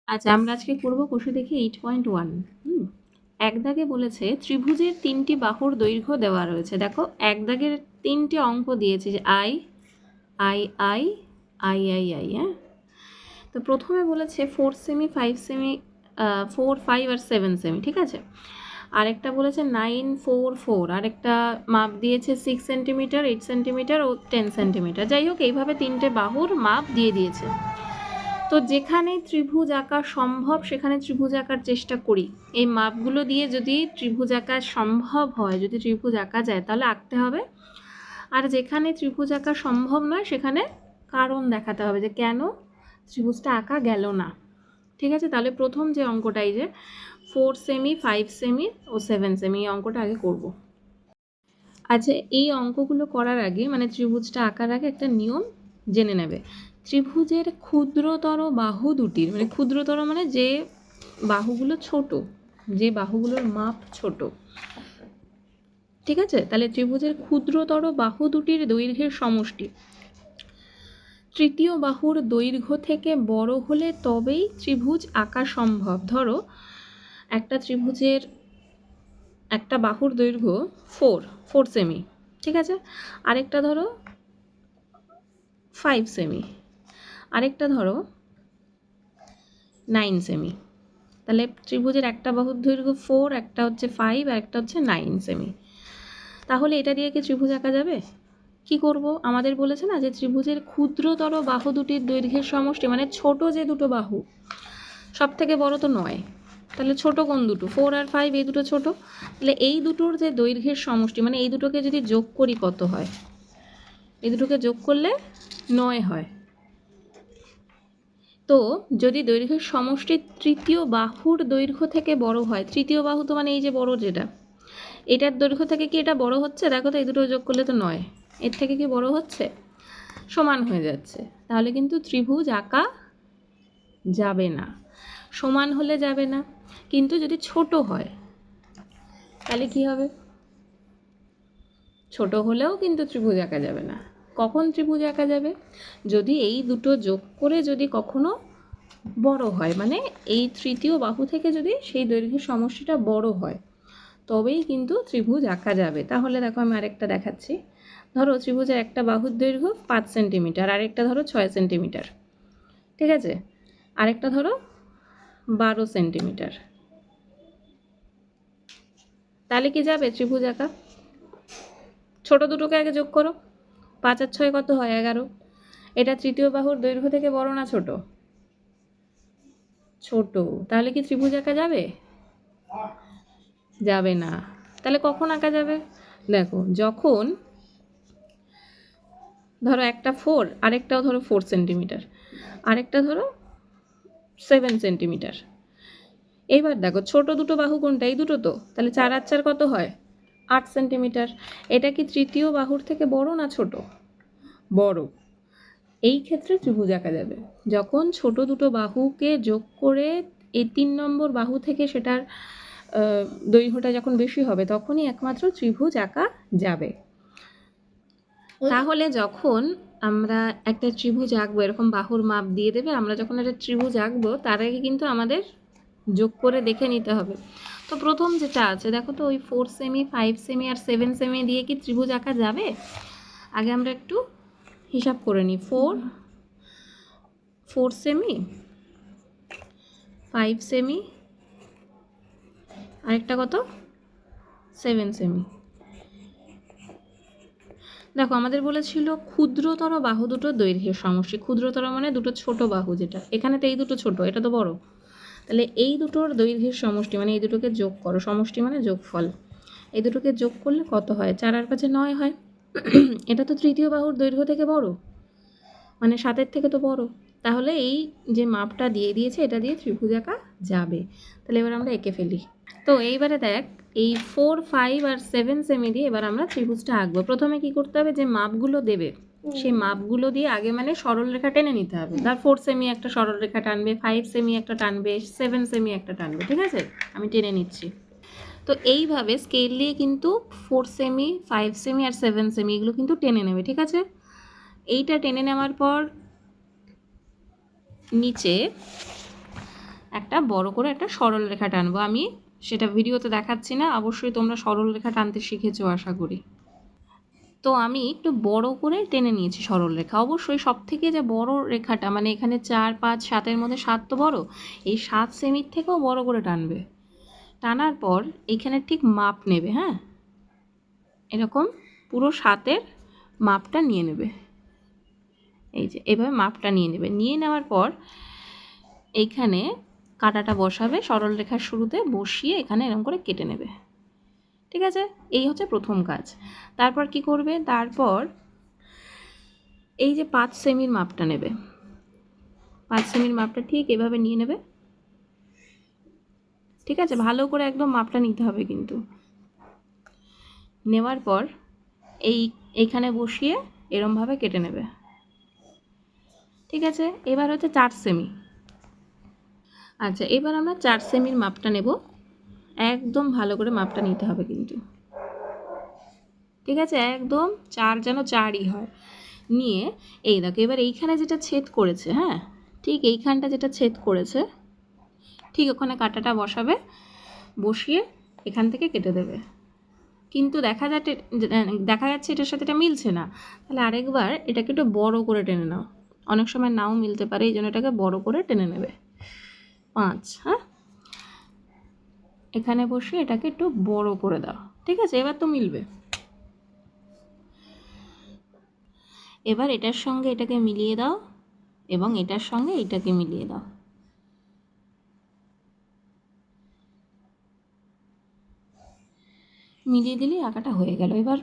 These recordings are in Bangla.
আচ্ছা, আমরা আজকে করব কোষে দেখি 8.1। এক দাগে বলেছে ত্রিভুজের 3টি বাহুর দৈর্ঘ্য দেওয়া রয়েছে। দেখো এক দাগের 3টে অঙ্ক দিয়েছে, যে I I I I I I. হ্যাঁ, তো প্রথমে বলেছে 4 সেমি 5 সেমি 4 5 আর 7 সেমি, ঠিক আছে। আরেকটা বলেছে 9 4 4, আরেকটা মাপ দিয়েছে 6 সেন্টিমিটার 8 সেন্টিমিটার ও 10 সেন্টিমিটার। যাই হোক, এইভাবে 3টে বাহুর মাপ দিয়ে দিয়েছে। তো যেখানে ত্রিভুজ আঁকা সম্ভব সেখানে ত্রিভুজ আঁকার চেষ্টা করি। এই মাপগুলো দিয়ে যদি ত্রিভুজ আঁকা সম্ভব হয়, যদি ত্রিভুজ আঁকা যায়, তাহলে আঁকতে হবে। আর যেখানে ত্রিভুজ আঁকা সম্ভব নয় সেখানে কারণ দেখাতে হবে যে কেন ত্রিভুজটা আঁকা গেল না। ঠিক আছে, তাহলে প্রথম যে অঙ্কটাই, যে 4 সেমি 5 সেমি ও 7 সেমি, এই অঙ্কটা আগে করব। আচ্ছা, এই অঙ্কগুলো করার আগে, মানে ত্রিভুজটা আঁকার আগে একটা নিয়ম জেনে নেবে। ত্রিভুজের ক্ষুদ্রতর বাহু দুটির, মানে ক্ষুদ্রতর মানে যে বাহুগুলো ছোট, যে বাহুগুলোর মাপ ছোট, ঠিক আছে। তাহলে ত্রিভুজের ক্ষুদ্রতর বাহু দুটির দৈর্ঘ্যের সমষ্টি তৃতীয় বাহুর দৈর্ঘ্য থেকে বড় হলে তবেই ত্রিভুজ আঁকা সম্ভব। ধরো একটা ত্রিভুজের একটা বাহুর দৈর্ঘ্য 4 সেমি, ঠিক আছে। আরেকটা ধরো 5 সেমি, আরেকটা ধরো 9 সেমি। তাহলে ত্রিভুজের একটা বাহুর দৈর্ঘ্য 4, একটা হচ্ছে 5 আর একটা হচ্ছে 9 সেমি। তাহলে এটা দিয়ে কি ত্রিভুজ আঁকা যাবে? কি করব? আমাদের বলেছে না যে ত্রিভুজের ক্ষুদ্রতর বাহু দুটির দৈর্ঘ্যের সমষ্টি, মানে ছোট যে দুটো বাহু, সব থেকে বড় তো নয়, তাহলে ছোট কোন দুটো? 4 আর 5, এই দুটো ছোট। তাহলে এই দুটোর যে দৈর্ঘ্যের সমষ্টি, মানে এই দুটোকে যদি যোগ করি কত হয়? এই দুটোকে যোগ করলে 9 হয়। তো যদি দৈর্ঘ্যের সমষ্টি তৃতীয় বাহুর দৈর্ঘ্য থেকে বড় হয়, তৃতীয় বাহু তো মানে এই যে বড় যেটা, এটার দৈর্ঘ্য থেকে কি এটা বড় হচ্ছে? দেখো তো, এই দুটো যোগ করলে তো 9, এর থেকে কি বড় হচ্ছে? সমান হয়ে যাচ্ছে। তাহলে কিন্তু ত্রিভুজ আঁকা যাবে না। সমান হলে যাবে না, কিন্তু যদি ছোট হয় তাহলে কি হবে? ছোট হলেও কিন্তু ত্রিভুজ আঁকা যাবে না। কখন ত্রিভুজ আঁকা যাবে? যদি এই দুটো যোগ করে যদি কখনো বড় হয়, মানে এই তৃতীয় বাহু থেকে যদি সেই দৈর্ঘ্যের সমষ্টিটা বড় হয়, তবেই কিন্তু ত্রিভুজ আঁকা যাবে। তাহলে দেখো, আমি আরেকটা দেখাচ্ছি। ধরো ত্রিভুজের একটা বাহুর দৈর্ঘ্য 5 সেন্টিমিটার, আরেকটা ধরো 6 সেন্টিমিটার, ঠিক আছে। আরেকটা ধরো 12 সেন্টিমিটার। তাহলে কি যাবে ত্রিভুজ আঁকা? ছোট দুটোকে আগে যোগ করো, 5 আর 6 কত হয়? 11। এটা তৃতীয় বাহুর দৈর্ঘ্য থেকে বড় না ছোট? ছোট। তাহলে কি ত্রিভুজ আঁকা যাবে? যাবে না। তাহলে কখন আঁকা যাবে? দেখো, যখন ধরো একটা 4, আরেকটাও ধরো 4 সেন্টিমিটার, আরেকটা ধরো 7 সেন্টিমিটার। এইবার দেখো, ছোট দুটো বাহু কোনটা? এই দুটো তো। তাহলে 4 আর 4 কত হয়? 8 সেন্টিমিটার। এটা কি তৃতীয় বাহুর থেকে বড় না ছোট? বড়। এই ক্ষেত্রে ত্রিভুজ আঁকা যাবে যখন ছোট দুটো বাহুকে যোগ করে এই 3 নম্বর বাহু থেকে সেটার দৈর্ঘ্যটা যখন বেশি হবে, তখনই একমাত্র ত্রিভুজ আঁকা যাবে। তাহলে যখন আমরা একটা ত্রিভুজ আঁকবো, এরকম বাহুর মাপ দিয়ে দেবে, আমরা যখন একটা ত্রিভুজ আঁকবো তার আগে কিন্তু আমাদের যোগ করে দেখে নিতে হবে। তো প্রথম যেটা আছে, দেখো তো, ওই 4 সেমি 5 সেমি আর 7 সেমি দিয়ে কি ত্রিভুজ আঁকা যাবে? আগে আমরা একটু হিসাব করে নিই। 4 সেমি 5 সেমি, আরেকটা কত? 7 সেমি। দেখো, আমাদের বলেছিল ক্ষুদ্রতর বাহু দুটো দৈর্ঘ্যের সমষ্টি। ক্ষুদ্রতর মানে দুটো ছোট বাহু, যেটা এখানে তো এই দুটো ছোট, এটা তো বড়। তাহলে এই দুটোর দৈর্ঘ্যের সমষ্টি, মানে এই দুটোকে যোগ করো, সমষ্টি মানে যোগফল। এই দুটোকে যোগ করলে কত হয়? 4 আর 5 9 হয়। এটা তো তৃতীয় বাহুর দৈর্ঘ্য থেকে বড়, মানে 7-এর থেকে তো বড়। তাহলে এই যে মাপটা দিয়ে দিয়েছে, এটা দিয়ে ত্রিভুজ আঁকা যাবে। তাহলে এবার আমরা এঁকে ফেলি। তো এইবারে দেখ, এই 4 5 আর 7 সেমি দিয়ে এবার আমরা ত্রিভুজটা আঁকবো। প্রথমে কি করতে হবে? যে মাপগুলো দেবে সেই মাপগুলো দিয়ে আগে মানে সরল রেখা টেনে নিতে হবে। তার 4 সেমি একটা সরল রেখা টানবে, 5 সেমি একটা টানবে, 7 সেমি একটা টানবে, ঠিক আছে। আমি টেনে নিচ্ছি। তো এইভাবে স্কেল দিয়ে কিন্তু 4 সেমি 5 সেমি আর 7 সেমি এগুলো কিন্তু টেনে নেবে, ঠিক আছে। এইটা টেনে নেওয়ার পর নিচে একটা বড় করে একটা সরল রেখা টানবো। আমি সেটা ভিডিওতে দেখাচ্ছি না, অবশ্যই তোমরা সরল রেখা টানতে শিখেছো আশা করি। তো আমি একটু বড় করে টেনে নিয়েছি সরল রেখা। অবশ্যই সব থেকে যে বড় রেখাটা, মানে এখানে 4, 5, 7-এর মধ্যে 7 তো বড়, এই 7 সেমির থেকেও বড় করে টানবে। টানার পর এইখানে ঠিক মাপ নেবে, হ্যাঁ, এরকম পুরো 7-এর মাপটা নিয়ে নেবে। এই যে এভাবে মাপটা নিয়ে নেবে। নিয়ে নেওয়ার পর এইখানে কাঁটাটা বসাবে, সরল রেখার শুরুতে বসিয়ে এখানে এরকম করে কেটে নেবে। ঠিক আছে, এই হচ্ছে প্রথম কাজ। তারপর কি করবে, তারপর এই যে 5 সেমির মাপটা নেবে, 5 সেমির মাপটা ঠিক এভাবে নিয়ে নেবে। ঠিক আছে, ভালো করে একদম মাপটা নিতে হবে কিন্তু। নেওয়ার পর এইখানে বসিয়ে এরমভাবে কেটে নেবে। ঠিক আছে, এবার হচ্ছে 4 সেমি। আচ্ছা, এবার আমরা 4 সেমির মাপটা নেব। একদম ভালো করে মাপটা নিতে হবে কিন্তু। ঠিক আছে, একদম 4 যেন 4ই হয়। নিয়ে এই দেখো, এবার এইখানে যেটা ছেদ করেছে, হ্যাঁ, ঠিক এইখানটা যেটা ছেদ করেছে, ঠিক ওখানে কাঁটাটা বসাবে, বসিয়ে এখান থেকে কেটে দেবে। কিন্তু দেখা যাচ্ছে এটার সাথে এটা মিলছে না, তাহলে আরেকবার এটাকে একটু বড় করে টেনে নাও। অনেক সময় নাও মিলতে পারে, এই জন্য এটাকে বড় করে টেনে নেবে। 5, হ্যাঁ, এখানে বসে এটাকে একটু বড় করে দাও। ঠিক আছে, এবার তো মিলবে। এবার এটার সঙ্গে এটাকে মিলিয়ে দাও এবং এটার সঙ্গে এটাকে মিলিয়ে দাও। মিলিয়ে দিলেই আঁকাটা হয়ে গেল। এবার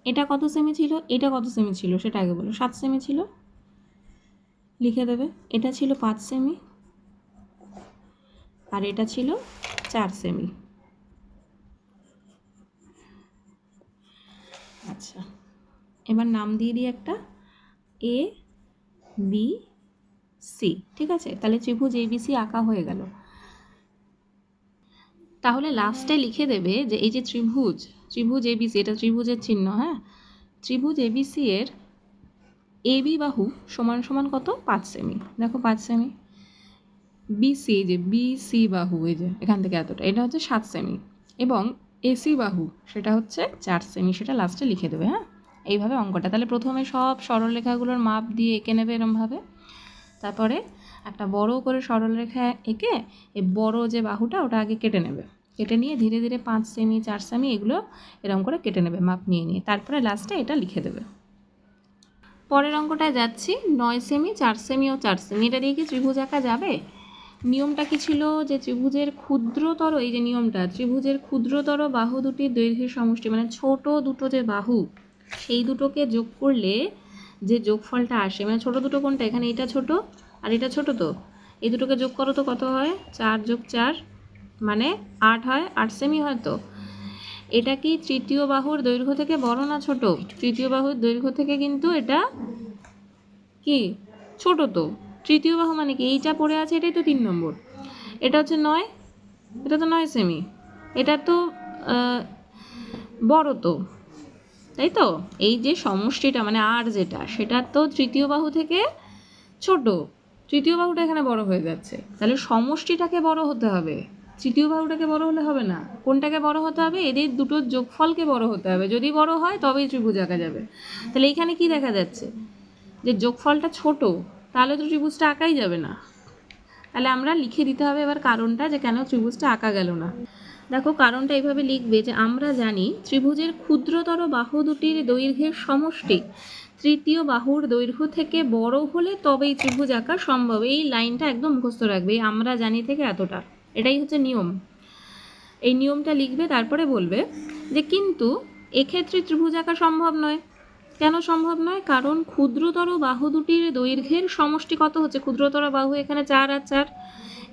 এটা কত সেমি ছিল, এটা কত সেমি ছিল সেটা আগে বলো। 7 সেমি ছিল, লিখে দেবে। এটা ছিল 5 সেমি আর এটা ছিল 4 সেমি। আচ্ছা, এবার নাম দিয়ে দিই একটা, এ বি সি। ঠিক আছে, তাহলে ত্রিভুজ এবিসি আঁকা হয়ে গেল। তাহলে লাস্টে লিখে দেবে যে এই যে ত্রিভুজ এবিসি, এটা ত্রিভুজের চিহ্ন, হ্যাঁ, ত্রিভুজ এবিসি এর এবি বাহু সমান সমান কত, 5 সেমি। দেখো 5 সেমি। বিসি, যে বিসি বাহু, এই যে এখান থেকে এতটা, এটা হচ্ছে 7 সেমি। এবং এসি বাহু সেটা হচ্ছে 4 সেমি, সেটা লাস্টে লিখে দেবে। হ্যাঁ, এইভাবে অঙ্কটা। তাহলে প্রথমে সব সরলরেখাগুলোর মাপ দিয়ে এঁকে নেবে এরমভাবে। তারপরে একটা বড় করে সরলরেখা এঁকে এই বড় যে বাহুটা ওটা আগে কেটে নেবে। কেটে নিয়ে ধীরে ধীরে 5 সেমি 4 সেমি এগুলো এরকম করে কেটে নেবে মাপ নিয়ে নিয়ে। তারপরে লাস্টে এটা লিখে দেবে। পরের অঙ্কটায় যাচ্ছি। 9 সেমি 4 সেমি ও 4 সেমি, এটা দিয়ে কি ত্রিভুজ আঁকা যাবে? নিয়মটা কি ছিল, যে ত্রিভুজের ক্ষুদ্রতর, এই যে নিয়মটা, ত্রিভুজের ক্ষুদ্রতর বাহু দুটির দৈর্ঘ্যের সমষ্টি, মানে ছোট দুটো যে বাহু সেই দুটোকে যোগ করলে যে যোগফলটা আসে, মানে ছোট দুটো কোনটা, এখানে এটা ছোট আর এটা ছোট, তো এই দুটোকে যোগ করো তো কত হয়, 4 যোগ 4 মানে 8 হয়, 8 সেমি হয়। তো এটা কি তৃতীয় বাহুর দৈর্ঘ্য থেকে বড় না ছোট? তৃতীয় বাহুর দৈর্ঘ্য থেকে কিন্তু এটা কি ছোট। তো তৃতীয় বাহু মানে কি, এইটা পড়ে আছে, এটাই তো 3 নম্বর। এটা হচ্ছে 9, এটা তো 9 সেমি, এটা তো বড়, তো তাই তো এই যে সমষ্টিটা মানে আর যেটা, সেটা তো তৃতীয় বাহু থেকে ছোট, তৃতীয় বাহুটা এখানে বড় হয়ে যাচ্ছে। তাহলে সমষ্টিটাকে বড় হতে হবে, তৃতীয় বাহুটাকে বড় হলে হবে না। কোনটাকে বড় হতে হবে, এদের দুটোর যোগফলকে বড় হতে হবে। যদি বড় হয় তবেই ত্রিভুজ আঁকা যাবে। তাহলে এইখানে কি দেখা যাচ্ছে, যে যোগফলটা ছোট, তাহলে তো ত্রিভুজটা আঁকাই যাবে না। তাহলে আমরা লিখে দিতে হবে এবার কারণটা, যে কেন ত্রিভুজটা আঁকা গেল না। দেখো, কারণটা এইভাবে লিখবে যে আমরা জানি ত্রিভুজের ক্ষুদ্রতর বাহু দুটির দৈর্ঘ্যের সমষ্টি তৃতীয় বাহুর দৈর্ঘ্য থেকে বড় হলে তবেই ত্রিভুজ আঁকা সম্ভব। এই লাইনটা একদম মুখস্থ রাখবে, আমরা জানি থেকে এতটা, এটাই হচ্ছে নিয়ম। এই নিয়মটা লিখবে, তারপরে বলবে যে কিন্তু এক্ষেত্রে ত্রিভুজ আঁকা সম্ভব নয়। কেন সম্ভব নয়? কারণ ক্ষুদ্রতর বাহু দুটির দৈর্ঘ্যের সমষ্টি কত হচ্ছে, ক্ষুদ্রতর বাহু এখানে 4 আর 4,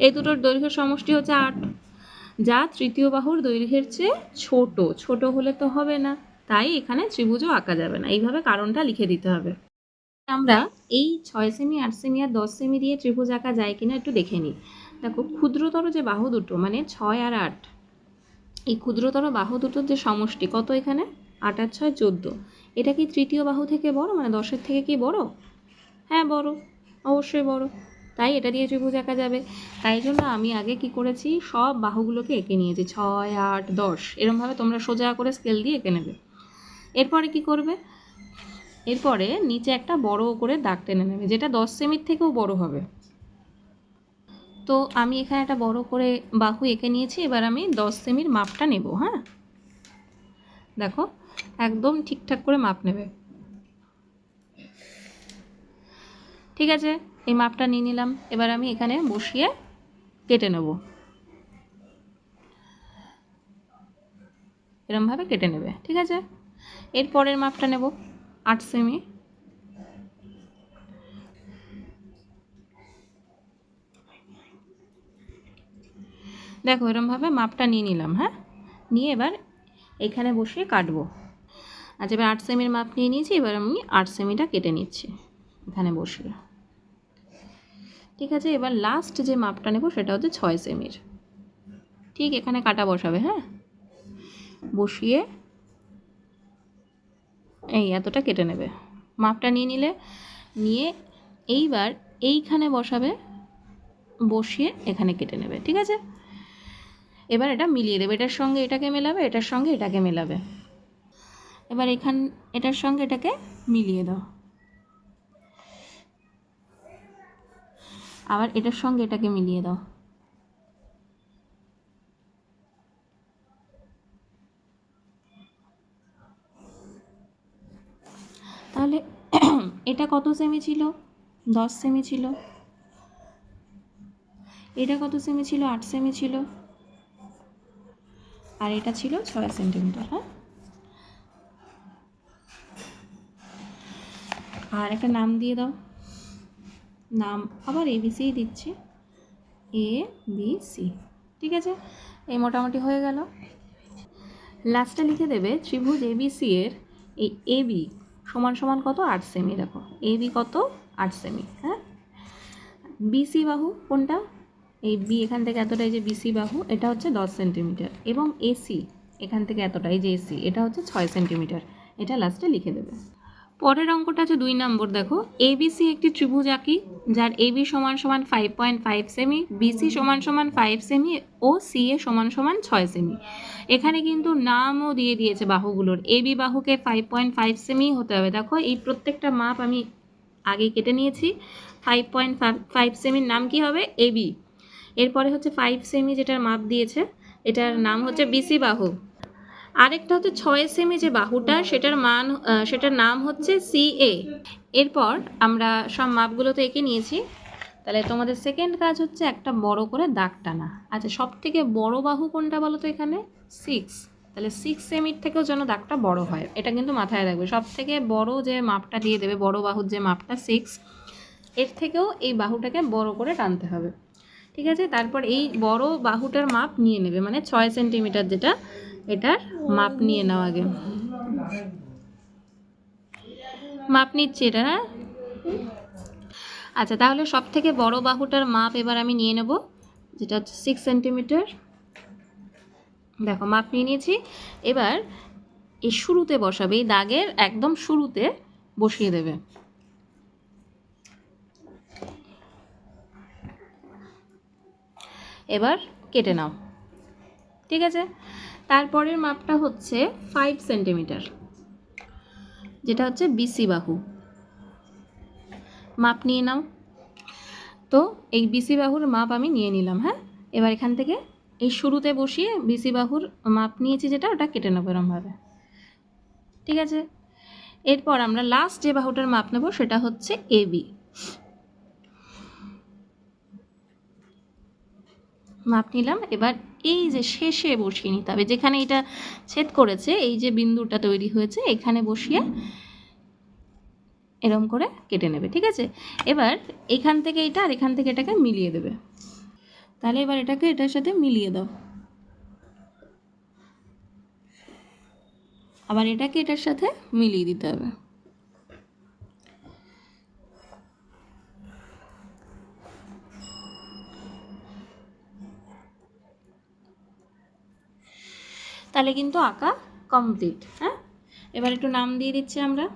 এই দুটোর দৈর্ঘ্যের সমষ্টি হচ্ছে 8, যা তৃতীয় বাহুর দৈর্ঘ্যের চেয়ে ছোট। ছোট হলে তো হবে না, তাই এখানে ত্রিভুজও আঁকা যাবে না। এইভাবে কারণটা লিখে দিতে হবে। আমরা এই 6 সেমি 8 সেমি আর 10 সেমি দিয়ে ত্রিভুজ আঁকা যায় কিনা একটু দেখে নিই। দেখো, ক্ষুদ্রতর যে বাহু দুটো মানে 6 আর 8, এই ক্ষুদ্রতর বাহু দুটোর যে সমষ্টি কত, এখানে 8 আর 6 14, এটা কি তৃতীয় বাহু থেকে বড়, মানে 10-এর থেকে কি বড়? হ্যাঁ বড়, অবশ্যই বড়। তাই এটা দিয়ে ত্রিভুজ আঁকা যাবে। তাই জন্য আমি আগে কি করেছি, সব বাহুগুলোকে এঁকে নিয়েছি, 6, 8, 10 এরমভাবে তোমরা সোজা করে স্কেল দিয়ে এঁকে নেবে। এরপরে কি করবে, এরপরে নিচে একটা বড় করে দাগ টেনে নেবে, যেটা 10 সেমির থেকেও বড় হবে। তো আমি এখানে একটা বড় করে বাহু এঁকে নিয়েছি। এবার আমি 10 সেমির মাপটা নেব। হ্যাঁ, দেখো একদম ঠিকঠাক করে মাপ নেবে। ঠিক আছে, এই মাপটা নিয়ে নিলাম। এবার আমি এখানে বসিয়ে কেটে নেব, এরমভাবে কেটে নেবে। ঠিক আছে, এর পরের মাপটা নেব 8 সেমি। দেখো এরমভাবে মাপটা নিয়ে নিলাম। হ্যাঁ, নিয়ে এবার এখানে বসিয়ে কাটবো। আচ্ছা, এবার 8 সেমির মাপ নিয়ে নিয়েছি। এবার আমি 8 সেমিটা কেটে নিচ্ছি এখানে বসিয়ে। ঠিক আছে, এবার লাস্ট যে মাপটা নেব সেটা হচ্ছে 6 সেমির। ঠিক এখানে কাটা বসাবে। হ্যাঁ, বসিয়ে এই এতটা কেটে নেবে, মাপটা নিয়ে নিলে। নিয়ে এইবার এইখানে বসাবে, বসিয়ে এখানে কেটে নেবে। ঠিক আছে, এবার এটা মিলিয়ে দেবে, এটার সঙ্গে এটাকে মেলাবে, এটার সঙ্গে এটাকে মেলাবে। এবার এটার সঙ্গে এটাকে মিলিয়ে দাও, আবার এটার সঙ্গে এটাকে মিলিয়ে দাও। তাহলে এটা কত সেমি ছিল, 10 সেমি ছিল। এটা কত সেমি ছিল, 8 সেমি ছিল। আর এটা ছিল 6 সেন্টিমিটার। হ্যাঁ, আর একটা নাম দিয়ে দাও, নাম আবার ABC দিচ্ছি, ABC। ঠিক আছে, এই মোটামুটি হয়ে গেল। লাস্টে লিখে দেবে ত্রিভুজ ABC এর এই AB সমান সমান কত, 8 সেমি। দেখো AB কত, 8 সেমি। হ্যাঁ, BC বাহু কোনটা, এই B এখান থেকে এতটা, এই যে BC বাহু এটা হচ্ছে 10 সেন্টিমিটার, এবং AC এখান থেকে এতটা, এই যে AC এটা হচ্ছে 6 সেন্টিমিটার। এটা লাস্টে লিখে দেবে। পরের অঙ্কটা আছে 2 নম্বর। দেখো ABC একটি ত্রিভুজ আঁকি, যার AB সমান সমান 5.5 সেমি, BC সমান সমান 5 সেমি ও CA সমান সমান 6 সেমি। এখানে কিন্তু নামও দিয়ে দিয়েছে বাহুগুলোর, AB বাহুকে 5.5 সেমি হতে হবে। দেখো এই প্রত্যেকটা মাপ আমি আগে কেটে নিয়েছি। 5.5 সেমির নাম কি হবে, AB। এরপরে হচ্ছে 5 সেমি যেটার মাপ দিয়েছে, এটার নাম হচ্ছে BC বাহু। আরেকটা হচ্ছে 6 সেমি যে বাহুটা, সেটার নাম হচ্ছে CA। এরপর আমরা সব মাপগুলো তো এঁকে নিয়েছি। তাহলে তোমাদের সেকেন্ড কাজ হচ্ছে একটা বড় করে দাগ টানা। আচ্ছা, সব থেকে বড় বাহু কোনটা বলো তো এখানে, 6। তাহলে 6 সেমির থেকেও যেন দাগটা বড় হয়, এটা কিন্তু মাথায় রাখবে। সব থেকে বড় যে মাপটা দিয়ে দেবে, বড় বাহুর যে মাপটা 6, এর থেকেও এই বাহুটাকে বড় করে টানতে হবে। ঠিক আছে, তারপর এই বড় বাহুটার মাপ নিয়ে নেবে, মানে 6 সেন্টিমিটার যেটা, এটার মাপ নিয়ে নাও আগে। মাপ নিচ্ছি এটা। হ্যাঁ, আচ্ছা, তাহলে সব থেকে বড় বাহুটার মাপ এবার আমি নিয়ে নেব, যেটা হচ্ছে 6 সেন্টিমিটার। দেখো মাপ নিয়ে নিয়েছি। এবার এই শুরুতে বসাবে, এই দাগের একদম শুরুতে বসিয়ে দেবে। এবার কেটে নাও। ঠিক আছে, তারপরের মাপটা হচ্ছে 5 সেন্টিমিটার, যেটা হচ্ছে BC বাহু। মাপ নিয়ে নাও। তো এই BC বাহুর মাপ আমি নিয়ে নিলাম। হ্যাঁ, এবার এখান থেকে এই শুরুতে বসিয়ে BC বাহুর মাপ নিয়েছি যেটা, ওটা কেটে নেবো এরমভাবে। ঠিক আছে, এরপর আমরা লাস্ট যে বাহুটার মাপ নেব সেটা হচ্ছে AB। মাপ নিলাম। এবার এই যে শেষে বসিয়ে নিতে হবে, যেখানে এটা ছেদ করেছে, এই যে বিন্দুটা তৈরি হয়েছে, এখানে বসিয়ে এরম করে কেটে নেবে। ঠিক আছে, এবার এখান থেকে এটা আর এখান থেকে এটাকে মিলিয়ে দেবে। তাহলে এবার এটাকে এটার সাথে মিলিয়ে দাও, আবার এটাকে এটার সাথে মিলিয়ে দিতে হবে। তাহলে কিন্তু আঁকা কমপ্লিট। হ্যাঁ, এবার একটু নাম দিয়ে দিচ্ছি আমরা।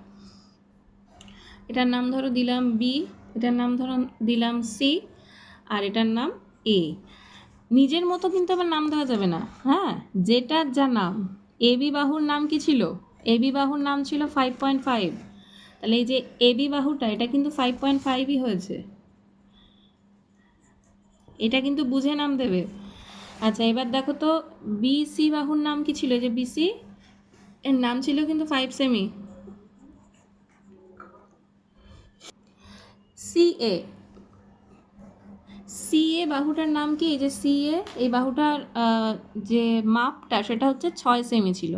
এটার নাম ধরো দিলাম B, এটার নাম ধরুন দিলাম সি, আর এটার নাম এ। নিজের মতো কিন্তু আবার নাম দেওয়া যাবে না, হ্যাঁ, যেটার যা নাম। এবি বাহুর নাম কি ছিল? এবি বাহুর নাম ছিল 5.5, তাহলে এই যে এবি বাহুটা এটা কিন্তু 5.5ই হয়েছে, এটা কিন্তু বুঝে নাম দেবে। আচ্ছা এবার দেখো তো বিসি বাহুর নাম কি ছিল? যে বিসি এর নাম ছিল কিন্তু 5 সেমি। সিএ, সিএ বাহুটার নাম কি? এই যে সিএ, এই বাহুটার যে মাপটা সেটা হচ্ছে 6 সেমি ছিল।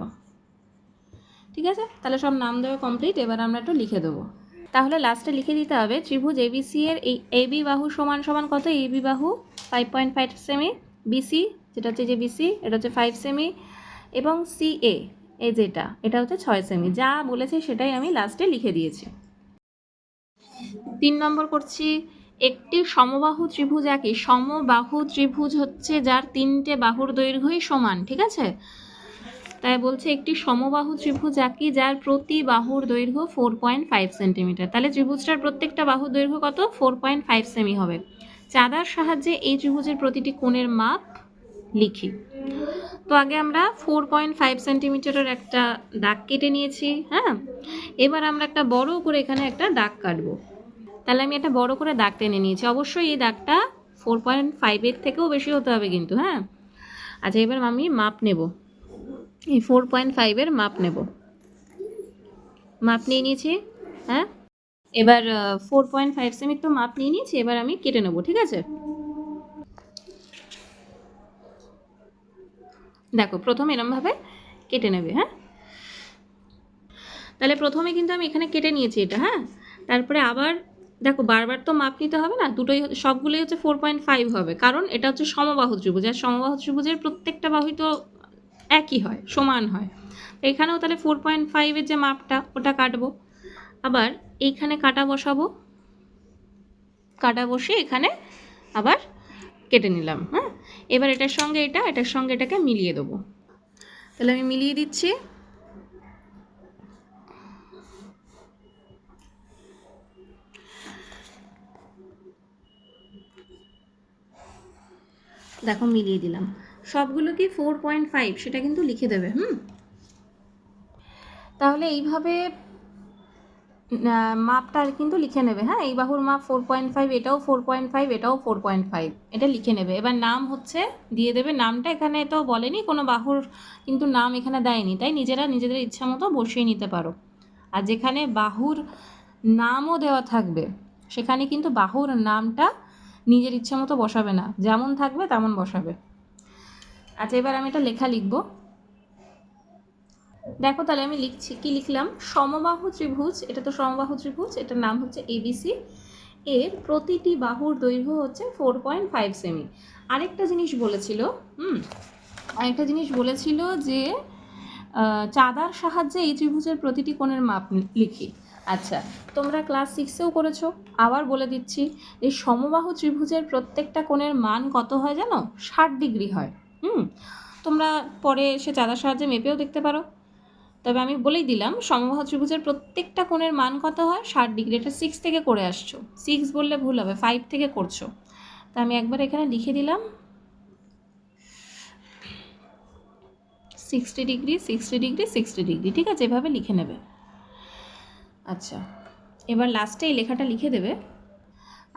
ঠিক আছে, তাহলে সব নাম দেওয়া কমপ্লিট। এবার আমরা একটু লিখে দেবো। তাহলে লাস্টে লিখে দিতে হবে ত্রিভুজ এবিসি এর এই এবি বাহু সমান সমান কত? এবি বাহু 5.5 সেমি, বিসি যেটা হচ্ছে যে বিসি এটা হচ্ছে 5 সেমি, এবং সিএ এই যেটা এটা হচ্ছে 6 সেমি। যা বলেছে সেটাই আমি লাস্টে লিখে দিয়েছি। 3 নম্বর করছি, একটি সমবাহু ত্রিভুজ একই। সমবাহু ত্রিভুজ হচ্ছে যার 3টে বাহুর দৈর্ঘ্যই সমান, ঠিক আছে? তাই বলছে একটি সমবাহু ত্রিভুজ একই যার প্রতি বাহুর দৈর্ঘ্য 4.5 সেন্টিমিটার। তাহলে ত্রিভুজটার প্রত্যেকটা বাহুর দৈর্ঘ্য কত? 4.5 সেমি হবে। চাঁদার সাহায্যে এই ত্রিভুজের প্রতিটি কোণের মাপ লিখি। তো আগে আমরা 4.5 সেন্টিমিটারের একটা দাগ কেটে নিয়েছি, হ্যাঁ। এবার আমরা একটা বড় করে এখানে একটা দাগ কাটবো। তাহলে আমি একটা বড় করে দাগ টেনে নিয়েছি। অবশ্যই এই দাগটা 4.5 থেকেও বেশি হতে হবে কিন্তু, হ্যাঁ। আচ্ছা এবার আমি মাপ নেব, এই 4.5 মাপ নেব। মাপ নিয়ে নিয়েছি, হ্যাঁ। এবার 4.5 সেমি তো মাপ নিয়ে নিয়েছি, এবার আমি কেটে নেব, ঠিক আছে। দেখো প্রথমে এরমভাবে কেটে নেবে, হ্যাঁ। তাহলে প্রথমে কিন্তু আমি এখানে কেটে নিয়েছি এটা, হ্যাঁ। তারপরে আবার দেখো বারবার তো মাপ নিতে হবে না, দুটোই সবগুলোই হচ্ছে 4.5 হবে, কারণ এটা হচ্ছে সমবাহু ত্রিভুজ, আর সমবাহু ত্রিভুজের প্রত্যেকটা বাহুই তো একই হয়, সমান হয়। এখানেও তাহলে 4.5 যে মাপটা ওটা কাটবো, আবার এইখানে কাটা বসাবো, কাটা বসে এখানে আবার কেটে নিলাম, হ্যাঁ। এবার এটার সঙ্গে এটার সঙ্গে এটাকে মিলিয়ে দেবো। তাহলে আমি মিলিয়ে দিচ্ছি। দেখো মিলিয়ে দিলাম, সবগুলো কি 4.5 সেটা কিন্তু লিখে দেবে, তাহলে এইভাবে মাপটা কিন্তু লিখে নেবে, হ্যাঁ। এই বাহুর মাপ 4.5, এটাও 4.5, এটাও 4.5, এটা লিখে নেবে। এবার নাম হচ্ছে দিয়ে দেবে, নামটা এখানে তো বলেনি কোনো বাহুর, কিন্তু নাম এখানে দেয়নি, তাই নিজেরা নিজেদের ইচ্ছা মতো বসিয়ে নিতে পারো। আর যেখানে বাহুর নামও দেওয়া থাকবে সেখানে কিন্তু বাহুর নামটা নিজের ইচ্ছা মতো বসাবে না, যেমন থাকবে তেমন বসাবে। আচ্ছা এবার আমি এটা লেখা লিখবো। দেখো তাহলে আমি লিখছি, কি লিখলাম? সমবাহু ত্রিভুজ, এটা তো সমবাহু ত্রিভুজ, এটার নাম হচ্ছে এবিসি, এর প্রতিটি বাহুর দৈর্ঘ্য হচ্ছে 4.5 সেমি। আরেকটা জিনিস বলেছিল, আরেকটা জিনিস বলেছিল যে চাঁদার সাহায্যে এই ত্রিভুজের প্রতিটি কোণের মাপ লিখি। আচ্ছা তোমরা ক্লাস 6এও করেছো, আবার বলে দিচ্ছি, এই সমবাহু ত্রিভুজের প্রত্যেকটা কোণের মান কত হয় জানো? 60 ডিগ্রি হয়। তোমরা পরে সে চাঁদার সাহায্যে মেপেও দেখতে পারো। তবে আমি বলেই দিলাম সমবাহু ত্রিভুজের প্রত্যেকটা কোণের মান কত হয়? 60 ডিগ্রি। এটা 6 থেকে করে আসছো, 6 বললে ভুল হবে, 5 থেকে করছো। তা আমি একবার এখানে লিখে দিলাম 60 ডিগ্রি, 60 ডিগ্রি, 60 ডিগ্রি, ঠিক আছে, এভাবে লিখে নেবে। আচ্ছা এবার লাস্টে এই লেখাটা লিখে দেবে।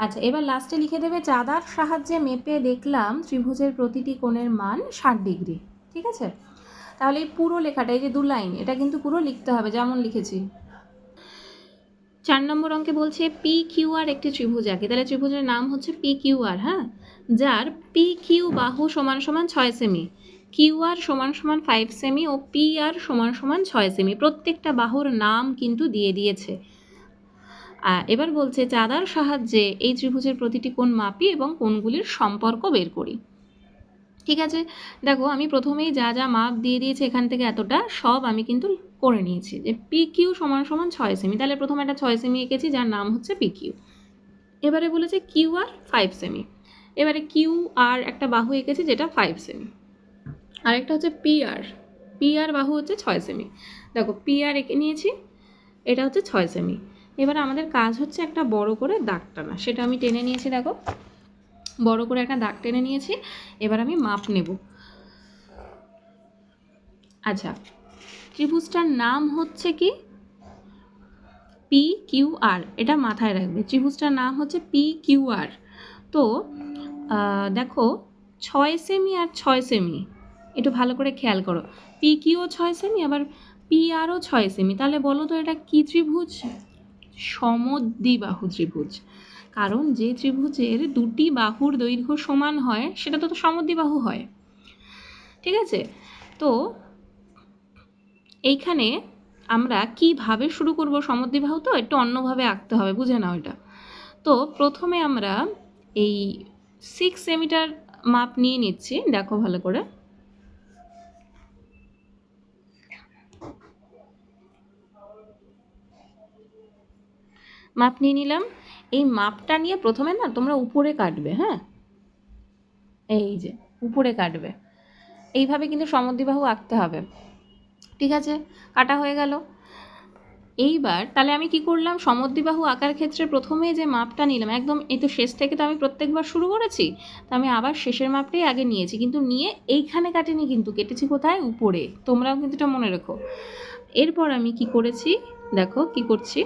আচ্ছা এবার লাস্টে লিখে দেবে চাঁদার সাহায্যে মেপে দেখলাম ত্রিভুজের প্রতিটি কোণের মান 60 ডিগ্রি, ঠিক আছে। তাহলে এই পুরো লেখাটা, এই যে 2 লাইন, এটা কিন্তু পুরো লিখতে হবে যেমন লিখেছি। 4 নম্বর অঙ্কে বলছে পি কিউ আর একটি ত্রিভুজ আঁকি। তাহলে ত্রিভুজের নাম হচ্ছে পি কিউ আর, হ্যাঁ, যার পি কিউ বাহু সমান সমান 6 সেমি, কিউ আর সমান সমান 5 সেমি ও পি আর সমান সমান 6 সেমি। প্রত্যেকটা বাহুর নাম কিন্তু দিয়ে দিয়েছে। এবার বলছে চাঁদার সাহায্যে এই ত্রিভুজের প্রতিটি কোণ মাপি এবং কোণগুলির সম্পর্ক বের করি। ঠিক আছে, দেখো আমি প্রথমেই যা যা মাপ দিয়ে দিয়েছি এখান থেকে এতটা সব আমি কিন্তু করে নিয়েছি, যে পি কিউ সমান সমান 6 সেমি। তাহলে প্রথমে একটা 6 সেমি এঁকেছি যার নাম হচ্ছে পি কিউ। এবারে বলেছে কিউ আর 5 সেমি, এবারে কিউ আর একটা বাহু এঁকেছি যেটা 5 সেমি, আরেকটা হচ্ছে পি আর, পি আর বাহু হচ্ছে 6 সেমি। দেখো পি আর এঁকে নিয়েছি, এটা হচ্ছে 6 সেমি। এবার আমাদের কাজ হচ্ছে একটা বড় করে দাগ টানা, সেটা আমি টেনে নিয়েছি, দেখো বড় করে একটা দাগ টেনে নিয়েছি। এবার আমি মাপ নেব। আচ্ছা, ত্রিভুজটার নাম হচ্ছে কি পি কিউ আর, এটা মাথায় রাখবে, ত্রিভুজটার নাম হচ্ছে পি কিউ আর। তো দেখো 6 সেমি আর 6 সেমি, একটু ভালো করে খেয়াল করো, পি কিউও 6 সেমি, আবার পি আরও 6 সেমি, তাহলে বলো তো এটা কি ত্রিভুজ? সমদ্বিবাহু ত্রিভুজ। কারণ যে ত্রিভুজের দুটি বাহুর দৈর্ঘ্য সমান হয় সেটা তো সমদ্বিবাহু হয়, ঠিক আছে? তো এইখানে আমরা কিভাবে শুরু করব, সমদ্বিবাহু তো একটু অন্যভাবে আঁকতে হবে, বুঝে নাও এটা। তো প্রথমে আমরা এই 6 সেমিটার মাপ নিয়ে নিচ্ছি, দেখো ভালো করে। মাপ নিয়ে নিলাম। এই মাপটা নিয়ে প্রথমে না তোমরা উপরে কাটবে, হ্যাঁ, এই যে উপরে কাটবে, এইভাবে কিন্তু সমদ্বিবাহু আঁকতে হবে, ঠিক আছে? কাটা হয়ে গেল। এইবার তাহলে আমি কি করলাম, সমদ্বিবাহু আঁকার ক্ষেত্রে প্রথমে যে মাপটা নিলাম একদম, এই তো শেষ থেকে তো আমি প্রত্যেকবার শুরু করেছি, তো আমি আবার শেষের মাপটাই আগে নিয়েছি, কিন্তু নিয়ে এইখানে কাটিনি, কিন্তু কেটেছি কোথায়, উপরে। তোমরাও কিন্তু এটা মনে রেখো। এরপর আমি কি করেছি, দেখো কি করছি,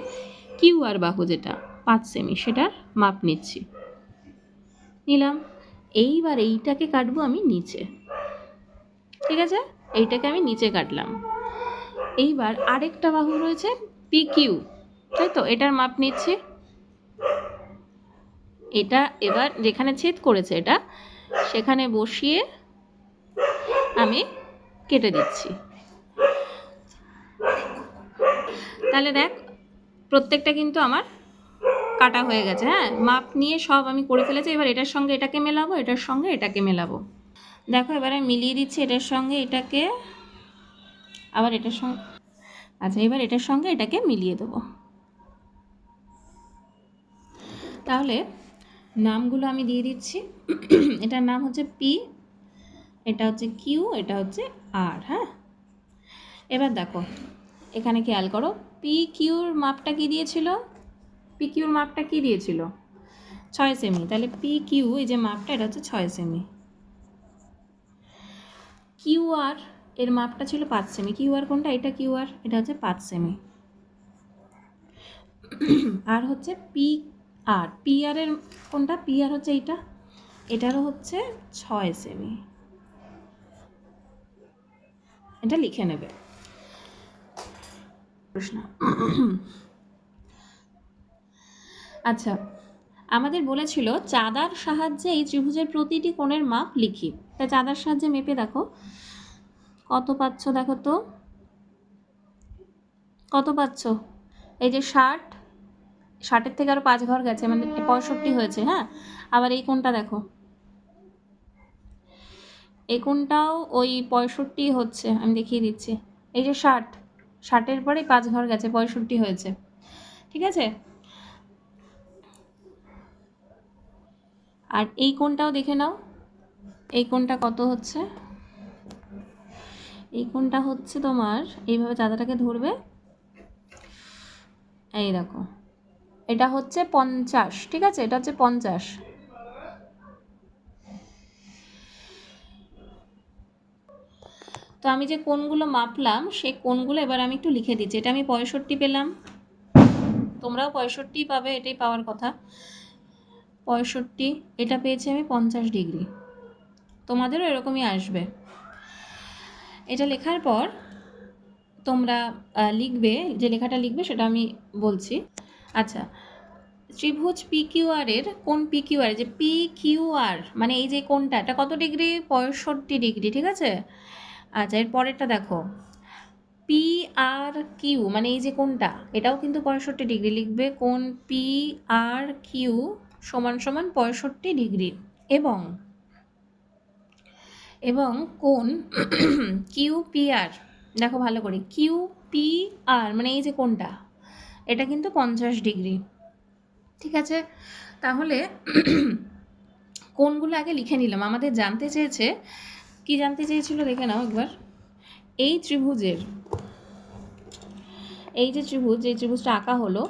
কিউ আর বাহু যেটা 5 সেমি, সেটার মাপ নিচ্ছি, নিলাম। এইবার এইটাকে কাটবো আমি নিচে, ঠিক আছে? এইটাকে আমি নিচে কাটলাম। এইবার আরেকটা বাহু রয়েছে পি কিউ, তাই তো, এটার মাপ নিচ্ছি। এটা এবার যেখানে ছেদ করেছে এটা, সেখানে বসিয়ে আমি কেটে দিচ্ছি। তাহলে দেখ প্রত্যেকটা কিন্তু আমার কাটা হয়ে গেছে, হ্যাঁ, মাপ নিয়ে সব আমি করে ফেলেছি। এবার এটার সঙ্গে এটাকে মেলাবো, এটার সঙ্গে এটাকে মেলাবো। দেখো এবার আমি মিলিয়ে দিচ্ছি এটার সঙ্গে এটাকে, আবার এটার সঙ্গে, আচ্ছা এবার এটার সঙ্গে এটাকে মিলিয়ে দেবো। তাহলে নামগুলো আমি দিয়ে দিচ্ছি। এটার নাম হচ্ছে পি, এটা হচ্ছে কিউ, এটা হচ্ছে আর, হ্যাঁ। এবার দেখো এখানে খেয়াল করো, পি কিউর মাপটা কি দিয়েছিল, পি কিউর মাপটা কি দিয়েছিল, 6 সেমি। তাহলে পি কিউ এই যে মাপটা, এটা হচ্ছে 6 সেমি। কিউ আর এর মাপটা ছিল 5 সেমি। কিউ আর কোনটা, এটা কিউ আর, এটা হচ্ছে 5 সেমি। আর হচ্ছে পি আর, পি আর এর কোনটা, পি আর হচ্ছে এইটা, এটারও হচ্ছে 6 সেমি। এটা লিখে নেবে প্রশ্ন। আচ্ছা, আমাদের বলেছিল চাঁদার সাহায্যে এই ত্রিভুজের প্রতিটি কোণের মাপ লিখি। তা চাঁদার সাহায্যে মেপে দেখো কত পাচ্ছ, দেখো তো কত পাচ্ছ। এই যে 60, 60-এর থেকে আরও 5 ঘর গেছে, মানে 65 হয়েছে, হ্যাঁ। আবার এই কোণটা দেখো, এই কোণটাও ওই 65 হচ্ছে, আমি দেখিয়ে দিচ্ছি। এই যে 60, 60-এর পরে 5 ঘর গেছে, 65 হয়েছে, ঠিক আছে? আর এই কোণটাও দেখে নাও, এই কোণটা কত হচ্ছে, এই কোণটা হচ্ছে তোমার, এইভাবে চাঁদাটাকে ধরবে, এই দেখো এটা হচ্ছে 50, ঠিক আছে, এটা হচ্ছে 50। তো আমি যে কোণগুলো মাপলাম সেই কোণগুলো এবার আমি একটু লিখে দিচ্ছি। এটা আমি 65 পেলাম, তোমরাও 65 পাবে, এটাই পাওয়ার কথা। 65, এটা পেয়েছি আমি 50 ডিগ্রি, তোমাদেরও এরকমই আসবে। এটা লেখার পর তোমরা লিখবে, যে লেখাটা লিখবে সেটা আমি বলছি। আচ্ছা, ত্রিভুজ পি কিউ আর এর কোণ পি কিউ আর, যে পি কিউ আর মানে এই যে কোণটা, এটা কত ডিগ্রি, 65 ডিগ্রি, ঠিক আছে? আচ্ছা, এর পরেরটা দেখো, পি আর কিউ মানে এই যে কোণটা, এটাও কিন্তু 65 ডিগ্রি, লিখবে কোণ পি আর কিউ সমান সমান 65 ডিগ্রি। এবং এবং কোণ কিউ পি আর, দেখো ভালো করে, কিউ পি আর মানে এই যে কোণটা, এটা কিন্তু 50 ডিগ্রি, ঠিক আছে? তাহলে কোণগুলো আগে লিখে নিলাম। আমাদের জানতে চেয়েছে, কি জানতে চেয়েছিল দেখে নাও একবার, এই ত্রিভুজের, এই যে ত্রিভুজ, যে ত্রিভুজটা আঁকা হলো,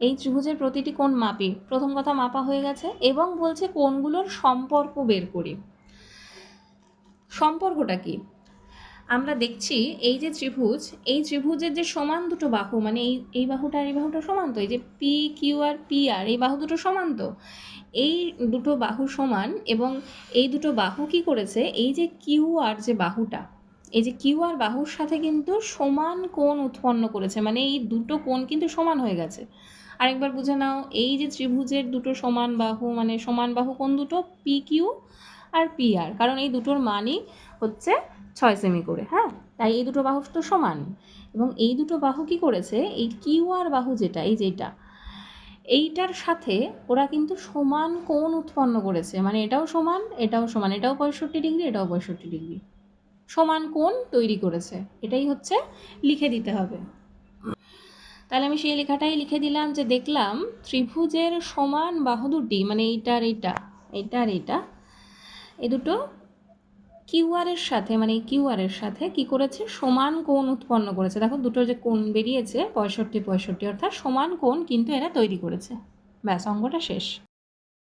এই ত্রিভুজের প্রতিটি কোণ মাপি, প্রথম কথা মাপা হয়ে গেছে, এবং বলছে কোণগুলোর সম্পর্ক বের করি। সম্পর্কটা কি? আমরা দেখছি এই যে ত্রিভুজ, এই ত্রিভুজের যে সমান দুটো বাহু, মানে এই বাহুটা আর এই বাহুটা সমান, তো এই যে P Q R P R এই বাহু দুটো সমান, তো এই দুটো বাহু সমান, এবং এই দুটো বাহু কি করেছে, এই যে কিউ আর যে বাহুটা, এই যে কিউ আর বাহুর সাথে কিন্তু সমান কোণ উৎপন্ন করেছে, মানে এই দুটো কোণ কিন্তু সমান হয়ে গেছে। আরেকবার বুঝে নাও, এই যে ত্রিভুজের দুটো সমান বাহু, মানে সমান বাহু কোণ দুটো P Q R P R, কারণ এই দুটোর মানই হচ্ছে 6 সেমি করে, হ্যাঁ, তাই এই দুটো বাহু তো সমান। এবং এই দুটো বাহু কি করেছে, এই কিউ আর বাহু যেটা, এই যেটা, এইটার সাথে ওরা কিন্তু সমান কোণ উৎপন্ন করেছে, মানে এটাও সমান এটাও সমান, এটাও 65 ডিগ্রি এটাও 65 ডিগ্রি, সমান কোণ তৈরি করেছে। এটাই হচ্ছে লিখে দিতে হবে। তাহলে আমি সেই লেখাটাই লিখে দিলাম যে দেখলাম ত্রিভুজের সমান বাহু দুটি, মানে এইটা আর এইটা, এইটা আর এইটা, এই দুটো কিউআরের সাথে, মানে এই কিউআরের সাথে কি করেছে, সমান কোণ উৎপন্ন করেছে। দেখো দুটো যে কোণ বেরিয়েছে 65 65, অর্থাৎ সমান কোণ কিন্তু এরা তৈরি করেছে। ব্যাস, অঙ্কটা শেষ।